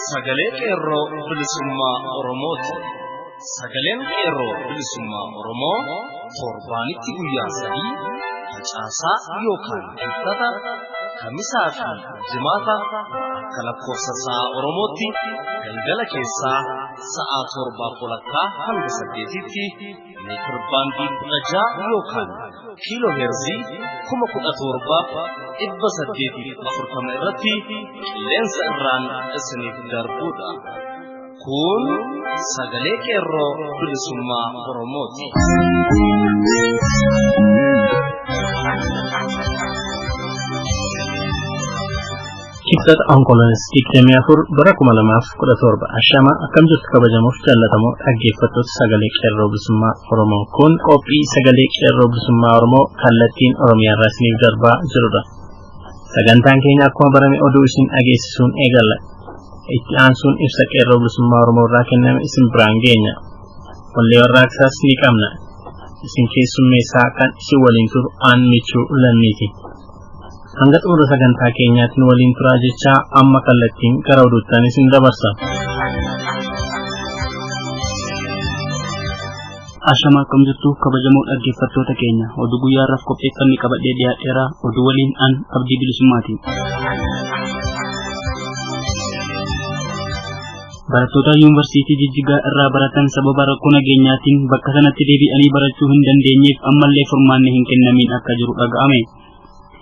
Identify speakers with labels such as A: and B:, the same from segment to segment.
A: sagalee qeerroo bilisummaa Oromooti. Sagaleen qeerroo bilisummaa Oromoo torbaanitti guyyaa sadii facaasaa yookaan hidhata kamisaa fi jimaata akka lakkoofsa sa'a Oromootti galgala keessaa sa'a 7:00 hanga 8:00tti meetir baandii 16 yookaan kiiloo heerzii 17,840 irratti qilleensa irraan isiniif darbuudha. Kun sagalee qeerroo bilisummaa Oromooti.
B: Kibxata Onkololees 24 bara 2017 ashama akkam jirtu kabajamuuf jaallatamoo dhaggeeffattoota sagalee qeerroo bilisummaa Oromoo kun qophii sagalee qeerroo bilisummaa Oromoo kallattiin Oromiyaa irraa isiniif darbaa jirudha. Sagantaan keenya akkuma barame oduu isin dhageessisuun eegalla. Itti aansuun ibsa qeerroo bilisummaa Oromoo irraa kenname isin biraan geenya. Wallee warraaqsaas ni qabna. Isin keessummeessaa kan isin waliin turu aan michuu lammiiti. Hanga xumura sagantaa keenyaatti waliin turaa jechaa amma kallattiin gara oduuttaan isin dabarsa.
C: Ashama akkam jirtu kabajamoo dhaggeeffattoota keenya oduu guyyaarraaf qopheeffamni qabadhee dhiyaadheera oduu waliin an abdii bilisummaati. Barattoota yuunivarsiitii Jijjigaa irraa baratan sababa rakkoo nageenyaatiin bakka sanatti deebi'anii barachuu hin dandeenyeef ammallee furmaanni hin kennamiin akka jiru dhaga'ame.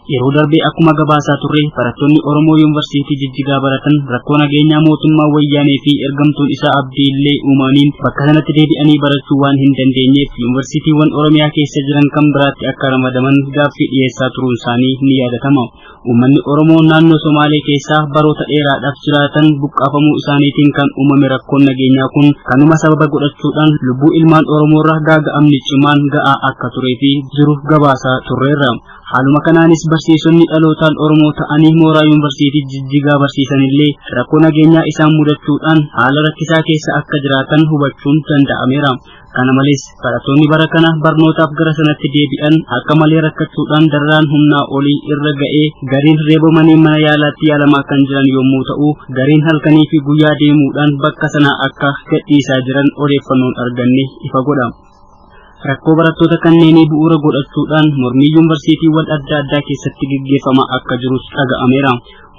C: Yeroo darbee akkuma gabaasaa turre barattoonni Oromoo yuunivarsiitii Jijjigaa baratan rakkoo nageenyaa mootummaa wayyaanee fi ergamtuun isaa Abdiillee uumaniin bakka sanatti deebi'anii barachuu waan hin dandeenyeef yuunivarsiitiiwwan Oromiyaa keessa jiran kan biraatti akka ramadaman gaaffii dhiyeessaa turuun isaanii ni yaadatama. Uummanni Oromoo naannoo Somaalee keessaa baroota dheeraadhaaf jiraatan buqqaafamuu isaaniitiin kan uumame rakkoon nageenyaa kun kanuma sababa godhachuudhaan lubbuu ilmaan Oromoorraa gaaga'amni cimaan ga'aa akka turee fi jiru gabaasaa turreerra. Haaluma kanaanis barsiisonni dhalootaan Oromoo ta'anii mooraa yuunivarsiitii Jijjigaa barsiisanillee rakkoo nageenyaa isaan mudachuudhaan haala rakkisaa keessa akka jiraatan hubachuun danda'ameera. Kana malees barattoonni bara kana barnootaaf gara sanatti deebi'an akka malee rakkachuudhaan dararaan humnaa olii irra ga'ee gariin reebamanii mana yaalaatti yaalamaa kan jiran yommuu ta'u gariin halkanii fi guyyaa deemuudhaan bakka sanaa akka gadhiisaa jiran odeeffannoon arganne ifa godha. Rakkoo barattoota kanneenii bu'uura godhachuudhaan mormii yuunivarsiitiiwwan adda addaa keessatti gaggeeffamaa akka jirus dhaga'ameera.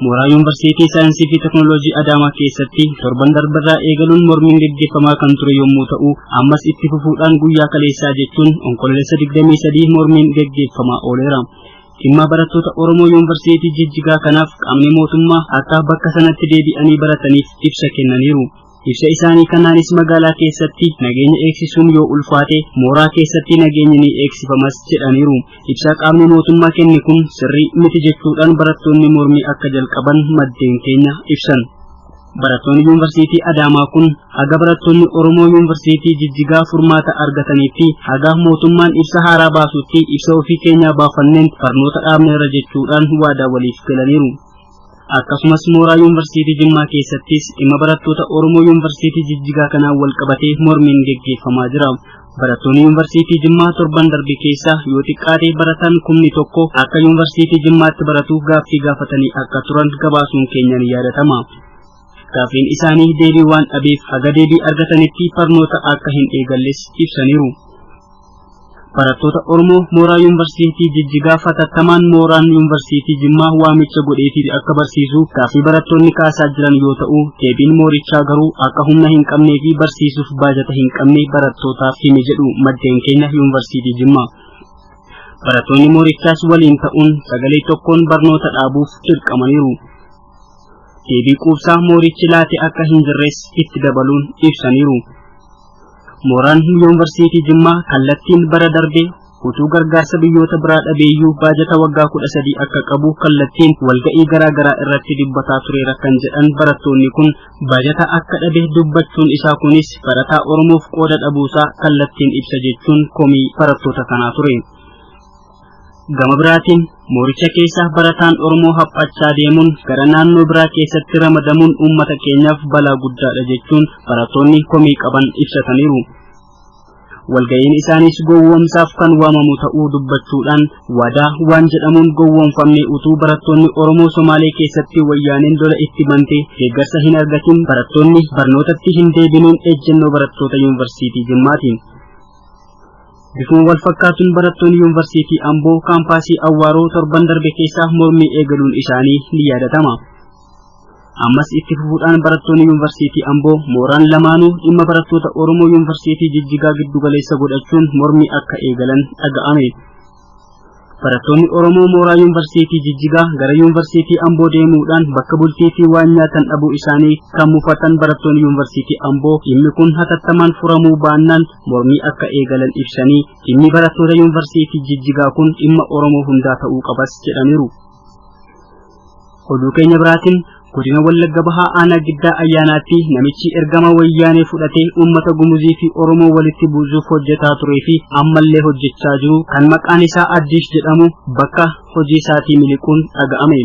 C: Mooraa yuunivarsiitii saayinsii fi teknooloojii Adaamaa keessatti torban darbarraa eegaluun mormiin gaggeeffamaa kan ture yommuu ta'u ammas itti fufuudhaan guyyaa kaleessaa jechuun Onkololeessa 23 mormiin gaggeeffamaa ooleera. Dhimma barattoota Oromoo yuunivarsiitii Jijjigaa kanaaf qaamni mootummaa akka bakka sanatti deebi'anii barataniif ibsa kennaniiru. Ibsa isaanii kanaanis magaalaa keessatti nageenya eegsisuun yoo ulfaate mooraa keessatti nageenyi ni eegsifamas jedhaniiru. Ibsa qaamni mootummaa kenne kun sirrii miti jechuudhaan barattoonni mormii akka jalqaban maddeen keenya ibsan. Barattoonni yuunivarsiitii Adaamaa kun haga barattoonni Oromoo yuunivarsiitii Jijjigaa furmaata argataniitti haga mootummaan ibsa haaraa baasutti ibsa ofii keenyaa baafanneen barnoota dhaabneerra jechuudhaan waadaa waliif galaniiru. Akkasumas mooraa yuunivarsiitii Jimmaa keessattis dhimma barattoota Oromoo yuunivarsiitii Jijjigaa kanaan wal qabatee mormiin gaggeeffamaa jira. Barattoonni yuunivarsiitii Jimmaa torban darbe keessa yoo xiqqaate barataan 1,000 akka yuunivarsiitii Jimmaatti baratuuf gaaffii gaafatanii akka turan gabaasuun keenya ni yaadatama. Gaaffiin isaanii deebii waan dhabeef haga deebii argatanitti barnoota akka hin eegalles ibsaniiru. Barattoota Oromoo mooraa yuunivarsiitii Jijjigaa fatattamaan mooraan yuunivarsiitii Jimmaa waamicha godheetii akka barsiisu gaaffii barattoonni kaasaa jiran yoo ta'u deebiin moorichaa garuu akka humna hin qabnee fi barsiisuuf baajata hin qabne barattootaaf hime jedhu maddeen keenya yuunivarsiitii Jimmaa. Barattoonni moorichaas waliin ta'uun sagalee tokkoon barnoota dhaabuuf dirqamaniiru. Deebii quubsaa moorichi laate akka hin jirres itti dabaluun ibsaniiru. Mooraan yuunivarsiitii Jimmaa kallattiin bara darbe utuu gargaarsa biyyoota biraa dhabeeyyuu baajata waggaa 13 akka qabu kallattiin walga'ii garaa irratti dubbataa tureera kan jedhan barattoonni kun baajata akka dhabe dubbachuun isaa kunis barataa Oromoof qooda dhabuusaa kallattiin ibsa jechuun komii barattoota kanaa ture. Gama biraatiin mooricha keessa barataan Oromoo haphachaa deemuun gara naannoo biraa keessatti ramadamuun uummata keenyaaf balaa guddaadha jechuun barattoonni komii qaban ibsataniiru. walga'iin isaanis gowwoomsaaf kan waamamu ta'uu dubbachuudhaan wadaa waan jedhamuun gowwoomfamne utuu barattoonni Oromoo Somaalee keessatti wayyaaneen lola itti bantee deeggarsa hin argatin barattoonni barnootatti hin deebinuun ejjennoo barattoota yuunivarsiitii Jimmaatiin. Bifuma wal fakkaatuun barattoonni yuunivarsiitii Amboo kaampaasii Awwaaroo torban darbe keessaa mormii eegaluun isaanii ni yaadatama. Ammas itti fufuudhaan barattoonni yuunivarsiitii Amboo mooraan lamaanuu dhimma barattoota Oromoo yuunivarsiitii Jijjigaa giddu galeessa godhachuun mormii akka eegalan dhaga'ame. Barattoonni Oromoo mooraa yuunivarsiitii Jijjigaa gara yuunivarsiitii Amboo deemuudhaan bakka bultii fi waan nyaatan dhabuu isaanii kan mufatan barattoonni yuunivarsiitii Amboo dhimmi kun hatattamaan furamuu baannaan mormii akka eegalan ibsanii dhimmi barattoota yuunivarsiitii Jijjigaa kun dhimma Oromoo hundaa ta'uu qabas jedhaniiru. Oduu keenya biraatiin godina Wallagga Bahaa aanaa Giddaa Ayyaanaatti namichi ergama wayyaanee fudhatee uummata Gumuzii fi Oromoo walitti buusuuf hojjetaa turee fi ammallee hojjechaa jiru kan maqaan isaa Addiis jedhamu bakka hojii isaatii miliquun dhaga'ame.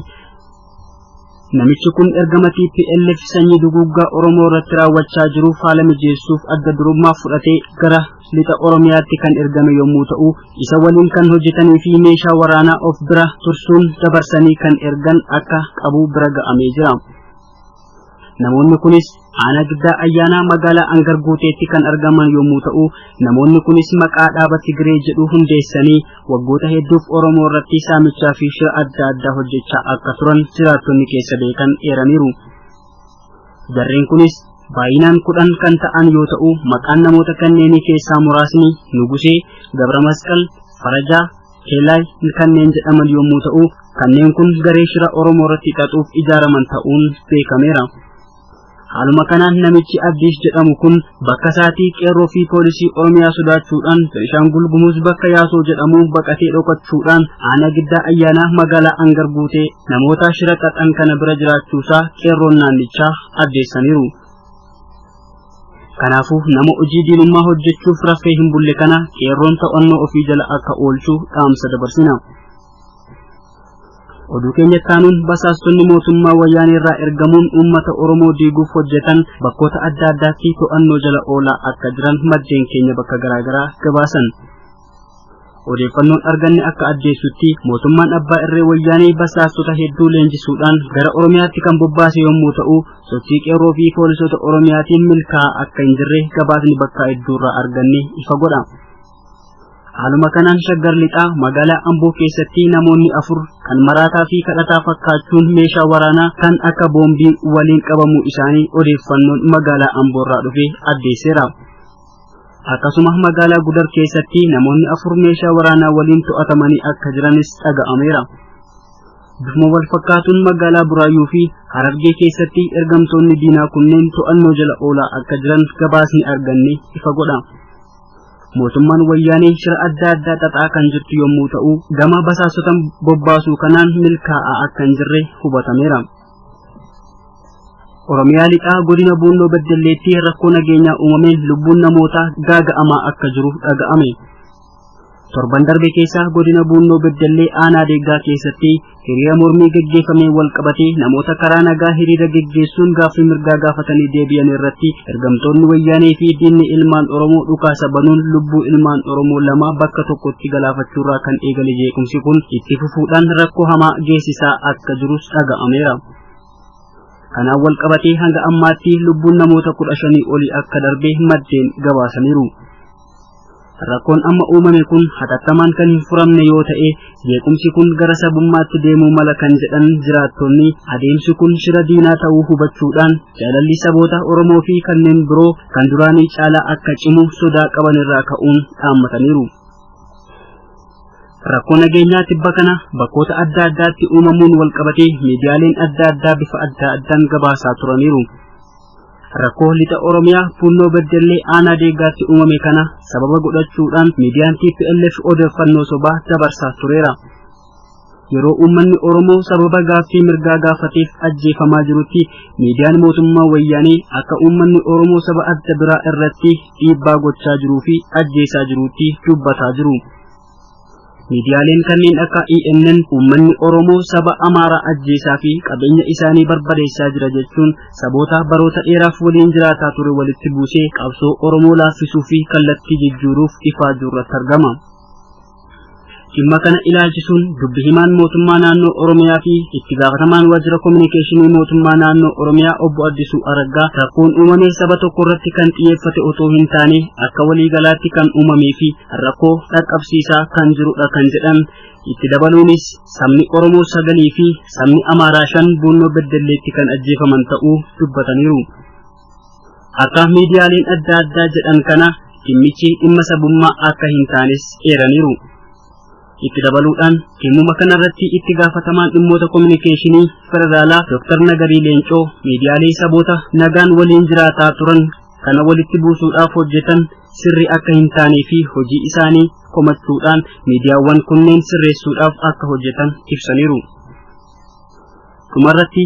C: Namichi kun ergama TPLF sanyii duguuggaa Oromoo irratti raawwachaa jiruuf haala mijeessuuf adda durummaa fudhatee gara lixa Oromiyaatti kan ergame yommuu ta'u isa waliin kan hojjetanii fi meeshaa waraanaa of bira tursuun dabarsanii kan ergan akka qabu bira ga'amee jira. Namoonni kunis aanaa Giddaa Ayyaanaa magaalaa Angarguuteetti kan argaman yommuu ta'u namoonni kunis maqaa dhaaba Tigiree jedhu hundeessanii waggoota hedduuf Oromoo irratti saamichaa fi shira adda addaa hojjechaa akka turan jiraattonni keessa beekan eeraniiru. Jarreen kunis baay'inaan 10 kan ta'an yoo ta'u maqaan namoota kanneenii keessaa muraasni Nugusee, Gabra Masqal, Farajaa, Keelaay kanneen jedhaman yommuu ta'u kanneen kun garee shira Oromoo irratti xaxuuf ijaaraman ta'uun beekameera. Haaluma kanaan namichi Addiis jedhamu kun bakka isaatii qeerroo fi poolisii Oromiyaa sodaachuudhaan Beenishaangul Gumuz bakka Yaasoo jedhamu baqatee dhokachuudhaan aanaa Giddaa Ayyaanaa magaalaa Angarguutee namoota shira xaxan kana bira jiraachuusaa qeerroon naannichaa addeessaniiru. Kanaafuu nama hojii diinummaa hojjechuuf rafee hin bulle kana qeerroon to'annoo ofii jala akka oolchu dhaamsa dabarsina. Oduu keenya taanuun basaastonni mootummaa wayyaanee irraa ergamuun uummata Oromoo diiguuf hojjetan bakkoota adda addaatti to'annoo jala oolaa akka jiran maddeen keenya bakka garaagaraa gabaasan. Odeeffannoon arganne akka addeessutti mootummaan abbaa irree wayyaanee basaastota hedduu leenjisuudhaan gara Oromiyaatti kan bobbaase yommuu ta'u sochii qeerroo fi poolisoota Oromiyaatiin milkaa'aa akka hin jirre gabaasni bakka hedduurraa arganne ifa godha. Haaluma kanaan Shaggar Lixaa magaalaa Amboo keessatti namoonni 4 kan maraataa fi kadhataa fakkaachuun meeshaa waraanaa kan akka boombii waliin qabamuu isaanii odeeffannoon magaalaa Amboorraa dhufe addeesseera. Akkasuma magaalaa Gudar keessatti namoonni 4 meeshaa waraanaa waliin to'atamanii akka jiranis dhaga'ameera. Bifuma wal fakkaatuun magaalaa Buraayyuu fi Harargee keessatti ergamtoonni diinaa kunneen to'annoo jala oolaa akka jiran gabaasni arganne ifa godha. Mootummaan wayyaanee shira adda addaa xaxaa kan jirtu yommuu ta'u gama basaasotan bobbaasuu kanaan milkaa'aa akka hin jirre hubatameera. Oromiyaa lixaa godina Buunoo Beddelleetti rakkoo nageenyaa uumameen lubbuun namootaa gaaga'amaa akka jiru dhaga'ame. Torban darbe keessa godina Buunoo Beddellee aanaa Deeggaa keessatti hiriira mormii gaggeeffamee wal qabatee namoota karaa nagaa hiriira gaggeessuun gaaffii mirgaa gaafatanii deebi'an irratti ergamtoonni wayyaanee fi diinni ilmaan Oromoo dhukaasa banuun lubbuu ilmaan Oromoo 2 bakka tokkotti galaafachuurraa kan eegale jeequmsi kun itti fufuudhaan rakkoo hamaa geessisaa akka jirus dhaga'ameera. Kanaan wal qabatee hanga ammaatti lubbuun namoota 15 olii akka darbe maddeen gabaasaniiru. Rakkoon amma uumame kun hatattamaan kan hin furamne yoo ta'e jeequmsi kun gara sabummaatti deemuu mala kan jedhan jiraattonni adeemsi kun shira diinaa ta'uu hubachuudhaan jaalalli saboota Oromoo fi kanneen biroo kan duraanii caalaa akka cimu sodaa qaban irraa ka'uun dhaammataniiru. Rakkoo nageenyaa tibba kana bakkoota adda addaatti uumamuun wal qabatee miidiyaaleen adda addaa bifa adda addaan gabaasaa turaniiru. Rakkoo lixa Oromiyaa Buunoo Beddellee aanaa Deeggaatti uumame kana sababa godhachuudhaan miidiyaan TPLF odeeffannoo sobaa dabarsaa tureera. Yeroo uummanni Oromoo sababa gaaffii mirgaa gaafateef ajjeefamaa jirutti miidiyaan mootummaa wayyaanee akka uummanni Oromoo saba adda biraa irratti dhiibbaa gochaa jiruu fi ajjeesaa jirutti dubbataa jiru. miidiyaaleen kanneen akka ENN uummanni Oromoo saba Amaaraa ajjeesaa fi qabeenya isaanii barbadeessaa jira jechuun saboota baroota dheeraaf waliin jiraataa ture walitti buusee qabsoo Oromoo laaffisuu fi kallattii jijjiiruuf ifaajuu irratti argama. Dhimma kana ilaalchisuun dubbi himaan mootummaa naannoo Oromiyaa fi itti gaafatamaan waajjira kominikeeshinii mootummaa naannoo Oromiyaa obbo Addisuu Araggaa rakkoon uumamee saba tokko irratti kan xiyyeeffate otoo hin taane akka waliigalaatti kan uumamee fi rakkoo dhaqqabsiisaa kan jirudha kan jedhan. Itti dabaluunis sabni Oromoo 9 fi sabni Amaaraa 5 Bunnoo Beddelleetti kan ajjeefaman ta'uu dubbataniiru. Akka miidiyaaleen adda addaa jedhan kana dhimmichi dhimma sabummaa akka hin taanes eeraniiru. Itti dabaluudhaan dhimma kanarratti itti gaafatamaan dhimmoota kominikeeshinii federaalaa Dr. Nagarii Leencoo miidiyaalee saboota nagaan waliin jiraataa turan kana walitti buusuudhaaf hojjetan sirri akka hin taanee fi hojii isaanii komachuudhaan miidiyaawwan kunneen sirreessuudhaaf akka hojjetan ibsaniiru. Dhumarratti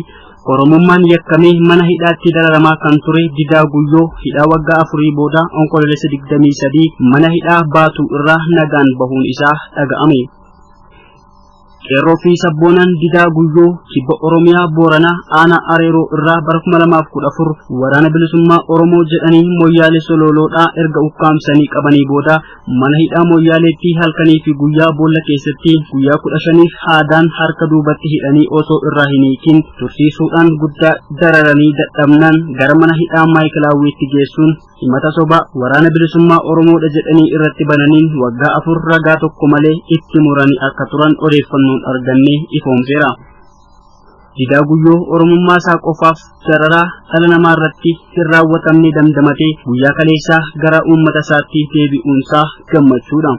C: Oromummaan yakkamee mana hidhaatti dararamaa kan ture Didaa Guyyoo hidhaa waggaa 4 booda Onkololeessa 23 mana hidhaa Baatuu irraa nagaan bahuun isaa dhaga'ame. Qeerroo fi sabboonaan Didaa Guyyoo kibba Oromiyaa Booranaa aanaa Areeroo irraa bara 2014 waraana bilisummaa Oromoo jedhanii Moyyaalee Sololoodhaa erga ukkaamsanii qabanii booda mana hidhaa Moyyaaleetti halkanii fi guyyaa boolla keessatti guyyaa 15 haadaan harka duubatti hidhanii osoo irraa hin hiikin tursiisuudhaan guddaa dararanii dadhabnaan gara mana hidhaa Maayikilaawwiitti geessuun himata sobaa waraana bilisummaa Oromoodha jedhanii irratti bananiin waggaa 4 ragaa tokko malee itti muranii akka turan odeeffannoon arganne ifoomseera. Didaa Guyyoo Oromummaa isaa qofaaf dararaa dhala namaa irratti hin raawwatamne damdamatee guyyaa kaleessaa gara uummata isaatti deebi'uunsaa gammachuudha.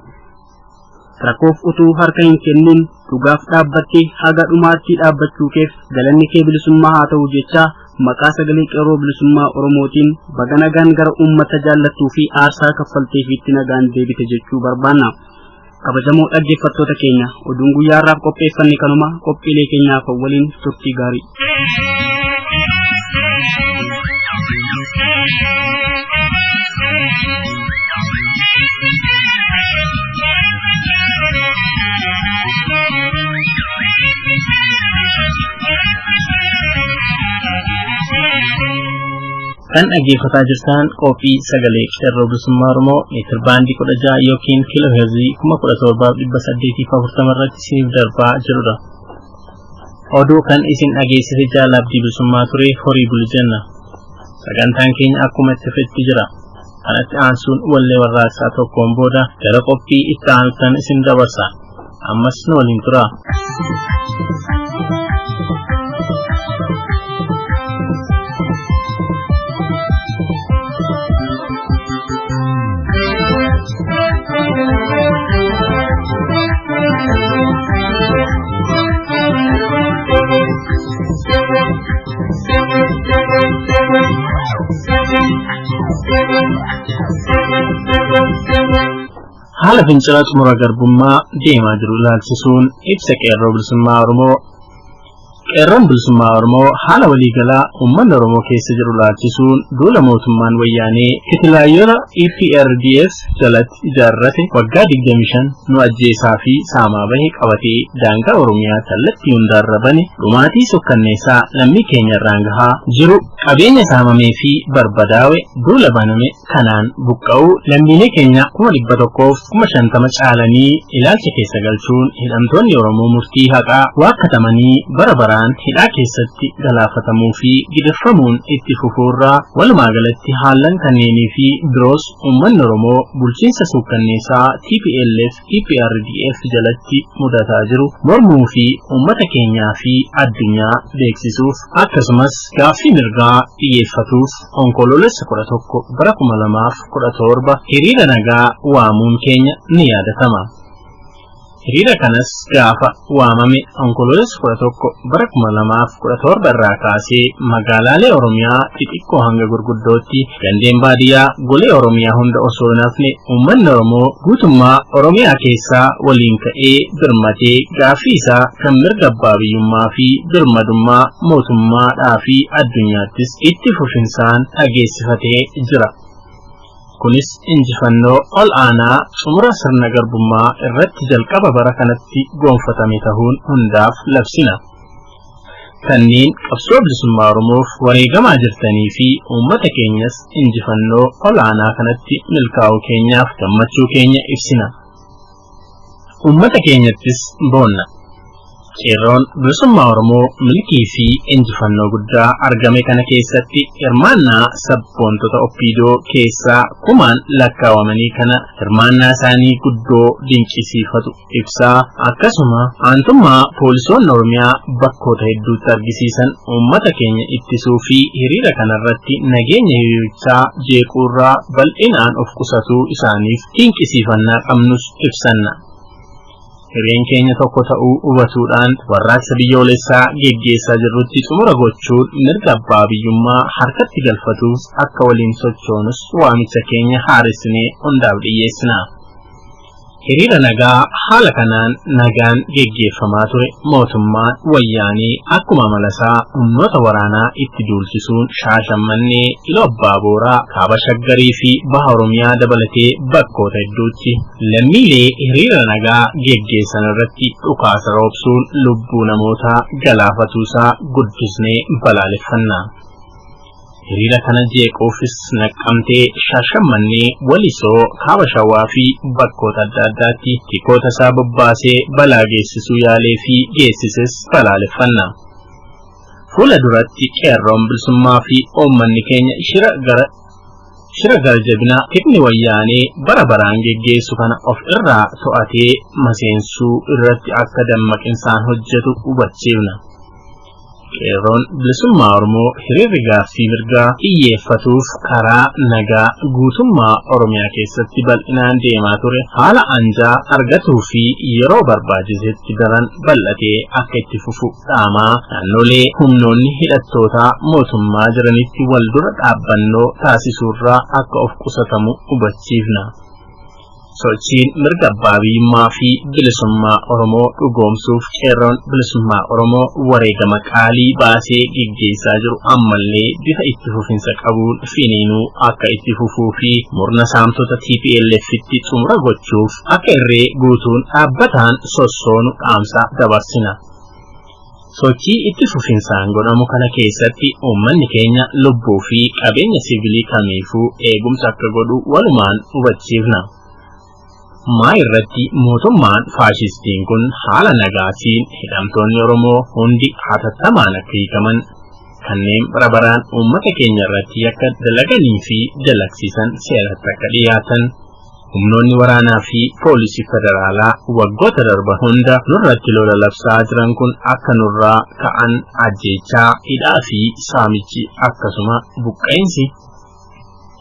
C: Rakkoof utuu harka hin kennin dhugaaf dhaabbattee haga dhumaatti dhaabbachuu keef galanni kee bilisummaa haa ta'u jechaa maqaa sagalee qeerroo bilisummaa Oromootiin baga nagaan gara uummata jaallattuu fi aarsaa kaffalteefiitti nagaan deebite jechuu barbaanna. Kabajamoo dhaggeeffattoota keenya oduun guyyaa irraaf qopheeffanne kanuma qophiilee keenyaaf waliin turtii gaarii.
B: Kan dhaggeeffataa jirtan qophii sagalee qeerroo bilisummaa Oromoo meetir baandii 16 yookiin kiiloo heerzii 17,840 irratti isiniif darbaa jirudha. Oduu kan isin dhageessise Jaalabdii Bilisummaa ture horii bulu jenna. Sagantaan keenya akkuma itti fufetti jira. Kanatti aansuun wallee warraaqsaa tokkoon booda gara qophii itti aanutan isin dabarsa. Ammas nu waliin tura. Haala fincila xumura garbummaa deemaa jiru ilaalchisuun ibsa qeerroo bilisummaa Oromoo. Qeerroon bilisummaa Oromoo haala waliigalaa uummanni Oromoo keessa jiru ilaalchisuun duula mootummaan wayyaanee Kitlaayyola EPRDF jalatti ijaarrate waggaa 25 nu ajjeesaa fi saamaa bahe qabatee daangaa Oromiyaa kallattii hundaarra bane dhumaatii sukkanneessaa lammii keenya irraan gahaa jiru qabeenya saamamee fi barbadaawe duula baname kanaan buqqa'uu lammiilee keenya 150 caalanii ilaalcha keessa galchuun hidhamtoonni Oromoo murtii haqaa waakkatamanii bara hidhaa keessatti galaafatamuu fi gidirfamuun itti fufuurraa walumaa galatti haalan kanneenii fi biroos uummanni Oromoo bulchiinsa sukkanneessaa TPLF EPRDF jalatti mudataa jiru mormuu fi uummata keenyaa fi addunyaa beeksisuuf akkasumas gaaffii mirgaa xiyyeeffatuuf Onkololeessa 11 bara 2017 hiriira nagaa waamuun keenya ni yaadatama. Hiriira kanas gaafa waamame Onkololeessa 11 bara 2017 irraa kaasee magaalaalee Oromiyaa xixiqqoo hanga gurguddootti gandeen baadiyyaa golee Oromiyaa hunda osoo hin hafne uummanni Oromoo guutummaa Oromiyaa keessaa waliin ka'ee birmatee gaaffii isaa kan mirga abbaa biyyummaa fi birmadummaa mootummaadhaa fi addunyaattis itti fufinsaan dhageessifatee jira. kunis injifannoo ol aanaa xumura sirna garbummaa irratti jalqaba bara kanatti gonfatame ta'uun hundaaf labsina. Kanneen qabsoo bilisummaa Oromoof wareegamaa jirtanii fi uummata keenyas injifannoo ol aanaa kanatti milkaa'uu keenyaaf gammachuu keenya ibsina. Uummata keenyattis boonna. Qeerroon bilisummaa Oromoo milkii fi injifannoo guddaa argame kana keessatti hirmaannaa sabboontota Oppiidoo keessaa kumaan lakkaawamanii kana hirmaannaa isaanii guddoo dinqisiifatu ibsaa. Akkasuma aantummaa poolisoonni Oromiyaa bakkoota hedduutti argisiisan uummata keenya ittisuu fi hiriira kanarratti nageenya hiriirichaa jeequurraa bal'inaan of qusatuu isaaniif dinqisiifannaa qabnus ibsanna. Hireen keenya tokko ta'uu hubatuudhaan warraaqsa biyyoolessaa geggeessaa jirrutti xumura gochuun mirga abbaa biyyummaa harkatti galfatuuf akka waliin sochoonus waamicha keenya haaressinee hundaaf dhiyeessina. Hiriira nagaa haala kanaan nagaan geggeeffamaa ture mootummaan wayyaanee akkuma malasaa humnoota waraanaa itti duulchisuun Shaashamannee, Iloo Abbaa Booraa, Kaaba Shaggarii fi Baha Oromiyaa dabalatee bakkoota hedduutti lammiilee hiriira nagaa geggeessan irratti dhukaasa roobsuun lubbuu namootaa galaafatuusaa guddisnee balaaleffanna. Hiriira kana jeequufis Naqqamtee, Shaashamannee, Walisoo, Kaaba Shawaa fi bakkoota adda addaatti tikoota isaa bobbaasee balaa geessisuu yaalee fi geessises balaaleffanna. Fuula duratti qeerroon bilisummaa fi uummanni keenya shira gara jabinaa tikni wayyaanee bara baraan geggeessu kana of irraa to'atee maseensuu irratti akka dammaqinsaan hojjetu hubachiifna. Qeerroon bilisummaa Oromoo hiriirri gaaffii mirgaa xiyyeeffatuuf karaa nagaa guutummaa Oromiyaa keessatti bal'inaan deemaa ture haala anjaa argatuu fi yeroo barbaachisetti daran bal'atee akka itti fufu dhaamaa naannolee humnoonni hidhattootaa mootummaa jiranitti wal dura dhaabbannoo taasisuurraa akka of qusatamu hubachiifna. Sochiin mirga abbaa biyyummaa fi bilisummaa Oromoo dhugoomsuuf qeerroon bilisummaa Oromoo wareegama qaalii baasee geggeessaa jiru ammallee bifa itti fufinsa qabuun finiinuu akka itti fufuu fi murna saamtota TPLFitti xumura gochuuf akka irree guutuun dhaabbataan sossoonu dhaamsa dabarsina. Sochii itti fufinsaan godhamu kana keessatti uummanni keenya lubbuu fi qabeenya siviilii kamiifuu eegumsa akka godhu walumaan hubachiifna. Maa irratti mootummaan faashistiin kun haala nagaatiin hidhamtoonni Oromoo hundi hatattamaan akka hiikaman kanneen bara baraan uummata keenya irratti akka dalaganii fi dalagsiisan seeratti akka dhiyaatan humnoonni waraanaa fi poolisii federaalaa waggoota darban hunda nurratti lola labsaa jiran kun akka nurraa ka'an ajjeechaa hidhaa fi saamichi akkasuma buqqeensi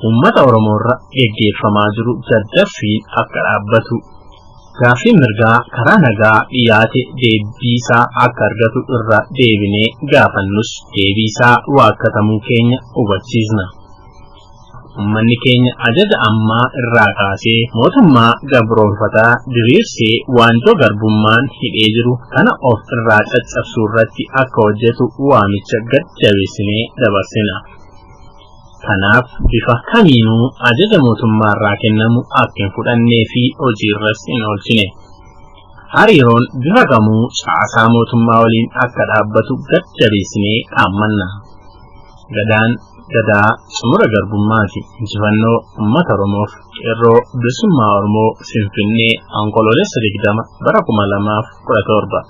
B: ummata Oromoorra geggeeffamaa jiru jajjaffiin akka dhaabbatu gaaffii mirgaa karaa nagaa dhiyaate deebiisaa akka argatu irra deebinee gaafannus deebiisaa waakkatamuu keenya hubachiisna. Uummanni keenya ajaja ammaa irraa kaasee mootummaa gabroonfataa diriirsee waanjoo garbummaan hidhee jiru kana of irraa caccabsuu irratti akka hojjetu waamicha gad jabeessinee dabarsina. Kanaaf bifa kamiinuu ajaja mootummaa irraa kennamu akka hin fudhannee fi hojiirras hin oolchine. Hariiroon bifa kamuu caasaa mootummaa waliin akka dhaabbatu gad jabeessinee qaammanna. Gadaan gadaa xumura garbummaati. Injifannoo uummata Oromoof. Qeerroo bilisummaa Oromoo Finfinnee Onkoloolessa 20 bara
D: 2020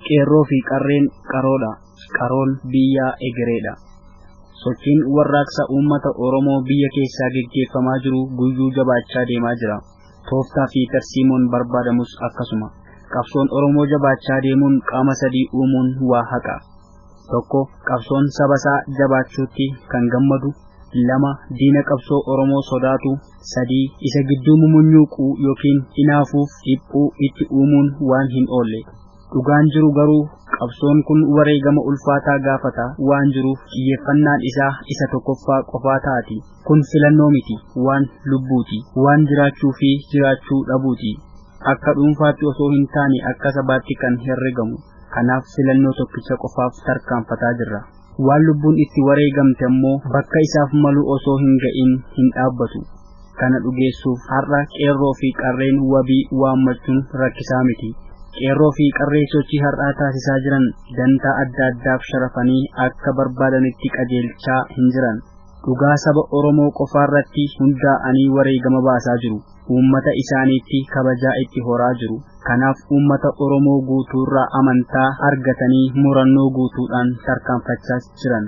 C: Qeerroo fi qarreen qaroodha. Qaroon biyya egereedha. Sochiin warraaqsa uummata Oromoo biyya keessaa geggeeffamaa jiru guyyuu jabaachaa deemaa jira. Tooftaa fi tarsiimoon barbaadamus akkasuma. Qabsoon Oromoo jabaachaa deemuun qaama sadii uumuun waa haqa. Tokko, qabsoon sabasaa jabaachuutti kan gammadu. 2, diina qabsoo Oromoo sodaatu. 3, isa gidduu mumunyuuquu yookiin hinaafuuf dhiphuu itti uumuun waan hin oolle. Dhugaan jiru garuu qabsoon kun wareegama ulfaataa gaafata waan jiruuf xiyyeeffannaan isaa isa tokkoffaa qofaa taati. Kun filannoo miti, waan lubbuuti, waan jiraachuu fi jiraachuu dhabuuti. Akka dhuunfaatti osoo hin taane akka sabaatti kan herregamu. Kanaaf filannoo tokkicha qofaaf tarkaanfataa jirra. Waan lubbuun itti wareegamte ammoo bakka isaaf malu osoo hin ga'in hin dhaabbatu. Kana dhugeessuuf har'a qeerroo fi qarreen wabii waammachuun rakkisaa miti. Qeerroo fi qarree sochii har'aa taasisaa jiran dantaa adda addaaf sharafanii akka barbaadanitti qajeelchaa hin jiran. Dhugaa saba Oromoo qofaarratti hundaa'anii wareegama baasaa jiru. Uummata isaaniitti kabajaa itti horaa jiru. Kanaaf uummata Oromoo guutuurraa amantaa argatanii murannoo guutuudhaan tarkaanfachaa jiran.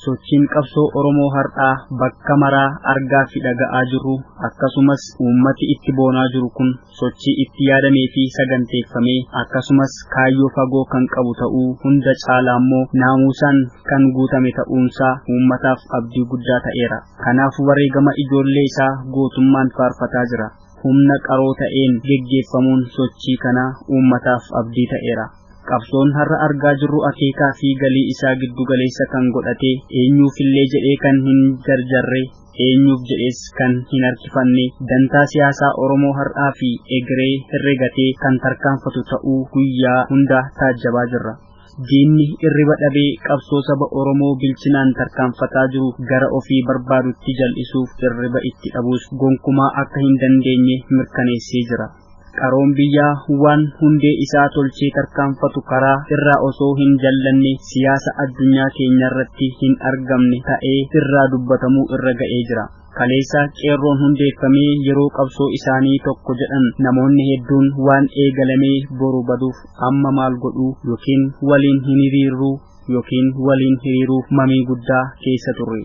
C: Sochiin qabsoo Oromoo har'aa bakka maraa argaa fi dhaga'aa jiru akkasumas uummati itti boonaa jiru kun sochii itti yaadamee fi saganteeffamee akkasumas kaayyoo fagoo kan qabu ta'uu hunda caalaa immoo naamusaan kan guutame ta'uunsaa uummataaf abdii guddaa ta'eera. Kanaaf wareegama ijoollee isaa gootummaan faarfataa jira. Humna qaroo ta'een geggeeffamuun sochii kanaa uummataaf abdii ta'eera. Qabsoon har'a argaa jirru akeekaa fi galii isaa giddu galeessa kan godhate eenyuufillee jedhee kan hin jarjarre eenyuuf jedhees kan hin harkifanne dantaa siyaasaa Oromoo har'aa fi egeree herregatee kan tarkaanfatu ta'uu guyyaa hunda taajjabaa jirra. Diinni irriba dhabee qabsoo saba Oromoo bilchinaan tarkaanfataa jiru gara ofii barbaadutti jal'isuuf irriba itti dhabuus gonkumaa akka hin dandeenye mirkaneessee jira. Qaroon biyyaa waan hundee isaa tolchee tarkaanfatu karaa irraa osoo hin jallanne siyaasa addunyaa keenya irratti hin argamne ta'ee irraa dubbatamuu irra ga'ee jira. Kaleessa qeerroon hundeeffamee yeroo qabsoo isaanii tokko jedhan namoonni hedduun waan eegalamee boru baduuf amma maal godhuu yookiin waliin hin hiriiruuf mamii guddaa keessa turre.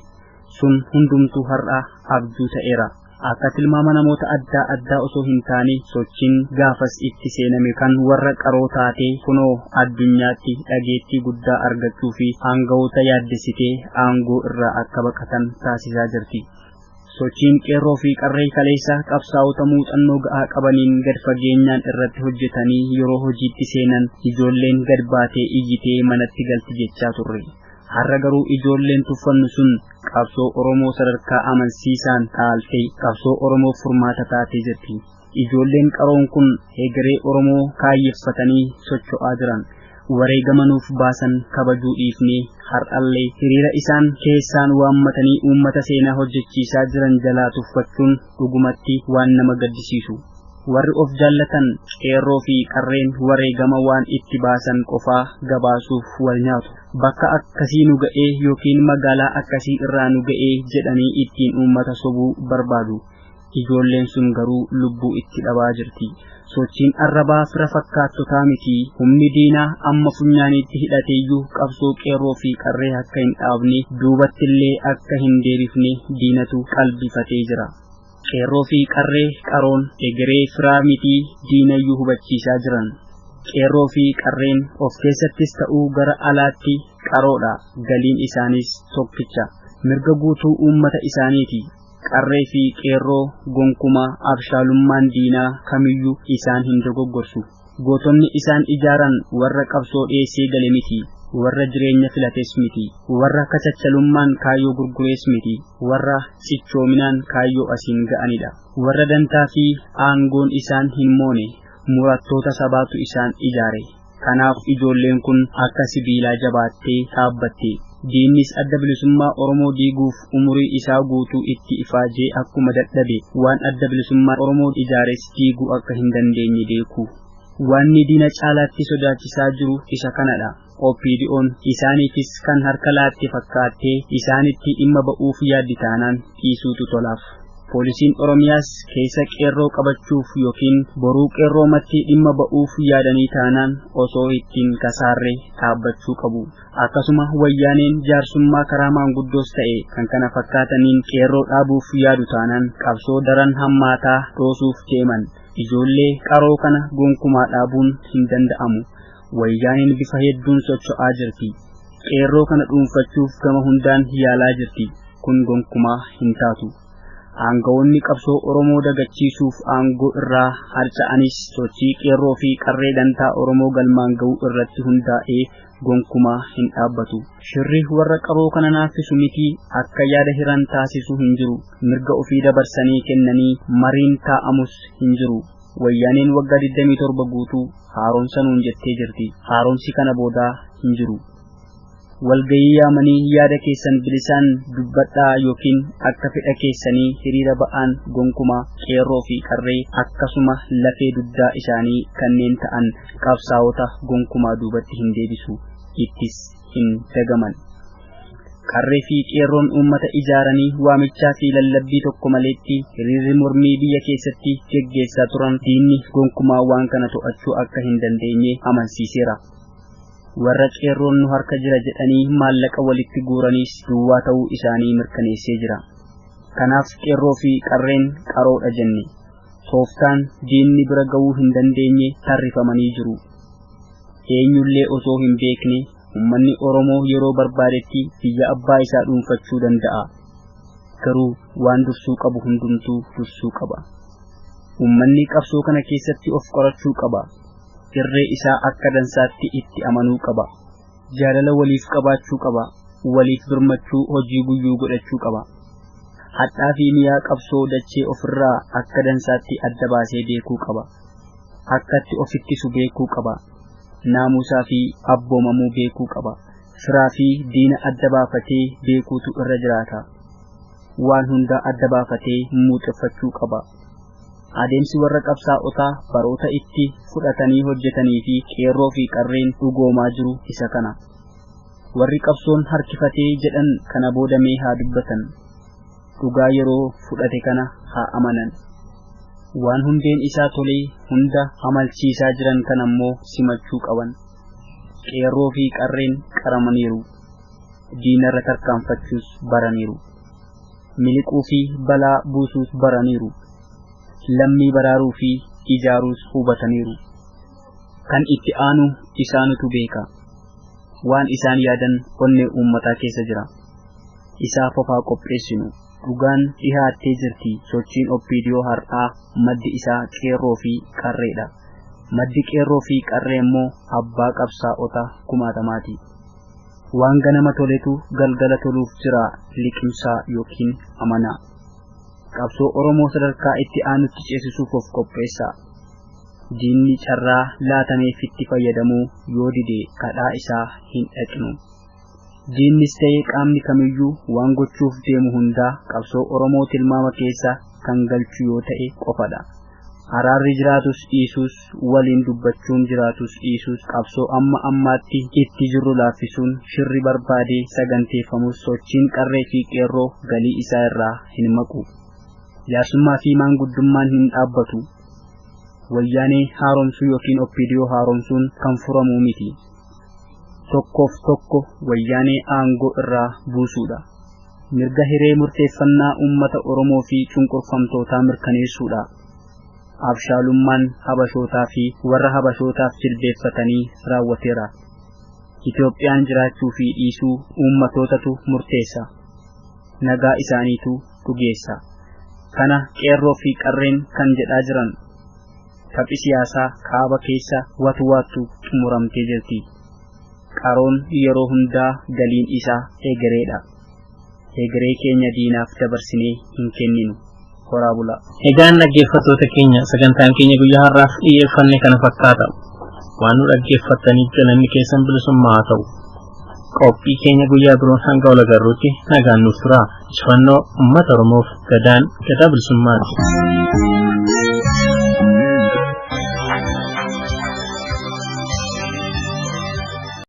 C: Sun hundumtuu har'a abjuu ta'eera. Akka tilmaama namoota adda addaa osoo hin taane sochiin gaafas itti seename kan warra qaroo taatee kunoo addunyaatti dhageettii guddaa argachuu fi aangawoota yaaddessitee aangoo irraa akka baqatan taasisaa jirti. Sochiin qeerroo fi qarree kaleessa qabsaa'ota muuxannoo ga'aa qabaniin gad fageenyaan irratti hojjetanii yeroo hojiitti seenan ijoolleen gad baatee iyyitee manatti galti jechaa turre. Har'a garuu ijoolleen tuffannu sun qabsoo Oromoo sadarkaa amansiisaan dhaaltee qabsoo Oromoo furmaata taatee jirti. Ijoolleen qaroon kun egeree Oromoo kaayyeffatanii socho'aa jiran. Wareegama nuuf baasan kabajuu dhiifnee har'allee hiriira isaan keessaan waammatanii uummata seenaa hojjechiisaa jiran jalaa tuffachuun dhugumatti waan nama gaddisiisu. Warri of jaallatan qeerroo fi qarreen wareegama waan itti baasan qofaa gabaasuuf wal nyaatu. Bakka akkasii nu ga'ee yookiin magaalaa akkasii irraa nu ga'ee jedhanii ittiin uummata sobuu barbaadu. Ijoolleen sun garuu lubbuu itti dhabaa jirti. Sochiin arrabaa fira fakkaattotaa miti. Humni diinaa amma funyaaniitti hidhateeyyuu qabsoo qeerroo fi qarree akka hin dhaabne duubattillee akka hin deebifne diinatu qalbifatee jira. Qeerroo fi qarree qaroon egeree firaa miti diinayyuu hubachiisaa jiran. Qeerroo fi qarreen of keessattis ta'uu gara alaatti qaroodha. Galiin isaanis tokkicha. Mirga guutuu uummata isaaniiti. Qarree fi qeerroo gonkumaa abshaalummaan diinaa kamiyyuu isaan hin dogoggorsu. Gootonni isaan ijaaran warra qabsoo dhiyeessee gale miti. Warra jireenya filates miti. Warra kachachalummaan kaayyoo gurgurees miti. Warra cichoominaan kaayyoo asiin ga'anidha. Warra dantaa fi aangoon isaan hin moone. Murattoota sabaatu isaan ijaare. Kanaaf ijoolleen kun akka sibiilaa jabaattee dhaabbatte. Diinnis adda bilisummaa Oromoo diiguuf umurii isaa guutuu itti ifaajee akkuma dadhabe waan adda bilisummaa Oromoo ijaares diiguu akka hin dandeenye beeku. Wanni diina caalaatti sodaachisaa jiru isa kanadha. OPDO'n isaaniifis kan harka laatte fakkaattee isaanitti dhimma ba'uuf yaaddi taanaan dhiisuutu tolaaf. Poolisiin Oromiyaas keessa qeerroo qabachuuf yookiin boruu qeerroomatti dhimma ba'uuf yaadanii taanaan osoo ittiin kasaarree dhaabbachuu qabu. Akkasuma wayyaaneen jaarsummaa karaa maanguddoos ta'e kan kana fakkaataniin qeerroo dhaabuuf yaadu taanaan qabsoo daran hammaataa dhoosuuf deeman. Ijoollee qaroo kana gonkumaa dhaabuun hin danda'amu. Wayyaaneen bifa hedduun socho'aa jirti. Qeerroo kana dhuunfachuuf gama hundaan yaalaa jirti. Kun gonkumaa hin taatu. Aangawoonni qabsoo Oromoo dagachiisuuf aangoo irraa harca'anis sochii qeerroo fi qarree dantaa Oromoo galmaan ga'uu irratti hundaa'ee gonkumaa hin dhaabbatu. Shirri warra qaroo kana naaffisu miti akka yaada hiran taasisu hin jiru. Mirga ofii dabarsanii kennanii mariin taa'amus hin jiru. Wayyaaneen waggaa 27 guutuu haaromsa nuun jettee jirti. Haaromsi kana boodaa hin jiru. Walgayii yaamanii yaada keessan bilisaan dubbadhaa yookiin akka fedha keessanii hiriira ba'aan gonkumaa qeerroo fi qarree akkasuma lafee duddaa isaanii kanneen ta'an qabsaa'ota gonkumaa duubatti hin deebisu, ittis hin dagaman. Qarree fi qeerroon uummata ijaaranii waamichaa fi lallabbii tokko maleetti hiriirri mormii biyya keessatti geggeessaa turan diinni gonkumaa waan kana to'achuu akka hin dandeenye amansiiseera. Warra qeerroon nu harka jira jedhanii maallaqa walitti guuraniis duwwaa ta'uu isaanii mirkaneessee jira. Kanaaf qeerroo fi qarreen qaroodha jenne. Tooftaan diinni bira ga'uu hin dandeenye tarrifamanii jiru. Eenyullee osoo hin beekne ummanni Oromoo yeroo barbaadetti biyya abbaa isaa dhuunfachuu danda'a. Garuu waan dursuu qabu hundumtuu dursuu qaba. Ummanni qabsoo kana keessatti of qorachuu qaba. Irree isaa akka dansaatti itti amanuu qaba. Jaalala waliif qabaachuu qaba. Waliif birmachuu hojii guyyuu godhachuu qaba. Hadhaa fi miyaa qabsoo dachee ofirraa akka dansaatti adda baasee beekuu qaba. Akkatti ofittisu beekuu qaba. Naamusaa fi abboomamuu beekuu qaba. Firaa fi diina adda baafatee beekuutu irra jiraata. Waan hunda adda baafatee muuxeffachuu qaba. Adeemsi warra qabsaa'otaa baroota itti fudhatanii hojjetanii fi qeerroo fi qarreen dhugoomaa jiru isa kana. Warri qabsoon harkifatee jedhan kana boodamee haa dubbatan. Dhugaa yeroo fudhate kana haa amanan. Waan hundeen isaa tolee hunda amalchiisaa jiran kan ammoo simachuu qaban. Qeerroo fi qarreen qaramaniiru. Diinarra tarkaanfachuus baraniiru. Miliquu fi balaa buusuus baraniiru. Lammii baraaruu fi ijaaruus hubataniiru. Kan itti aanu isaanutu beeka. Waan isaan yaadan onnee uummataa keessa jira. Isaaf ofaa qopheessinu. Dhugaan dhihaattee jirti. Sochiin OPDO har'aa maddi isaa qeerroo fi qarreedha. Maddi qeerroo fi qarree immoo abbaa qabsaa'ota kumaatamaati. Waan ganama toletu galgala toluuf jira liqimsaa yookiin amanaa. Qabsoo Oromoo sadarkaa itti aanutti ceesisuuf of qopheessaa. Diinni carraa laatameef itti fayyadamuu yoo dide kadhaa isaa hin dhaqnu. Diinnis ta'ee qaamni kamiyyuu waan gochuuf deemu hundaa qabsoo Oromoo tilmaama keessa kan galchu yoo ta'e qofadha. Araarri jiraatus dhiisuus waliin dubbachuun jiraatus dhiisuus qabsoo amma ammaatti itti jirru laaffisuun shirri barbaadee saganteeffamus sochiin qarree fi qeerroo galii isaa irraa hin maqu. Jaarsummaa fi maanguddummaan hin dhaabbatu. Wayyaanee haaromsuu yookiin OPDO haaromsuun kan furamuu miti. Tokkoof tokko wayyaanee aangoo irraa buusuudha. Mirga hiree murteeffannaa uummata Oromoo fi cunqurfamtootaa mirkaneessuudha. Abshaalummaan habashootaa fi warra habashootaaf jilbeeffatanii raawwateera. Itoophiyaan jiraachuu fi dhiisuu uummatootatu murteessa. Nagaa isaaniitu dhugeessa. Kana qeerroo fi qarreen kan jedhaa jiran. Taphi siyaasaa kaaba keessa watu xumuramtee jirti. Qaroon yeroo hundaa galiin isaa egereedha. Egeree keenya diinaaf dabarsinee hin kenninu. Horaa bulaa.
B: Egaan dhaggeeffattoota keenya sagantaan keenya guyyaa har'aaf dhiyeeffanne kana fakkaata. waan nu dhaggeeffataniif galanni keessan bilisummaa haa ta'u. Qophii keenya guyyaa biroon hanga wal agarruutti nagaan nuuf tura. Injifannoo uummata Oromoof. Gadaan gadaa bilisummaati.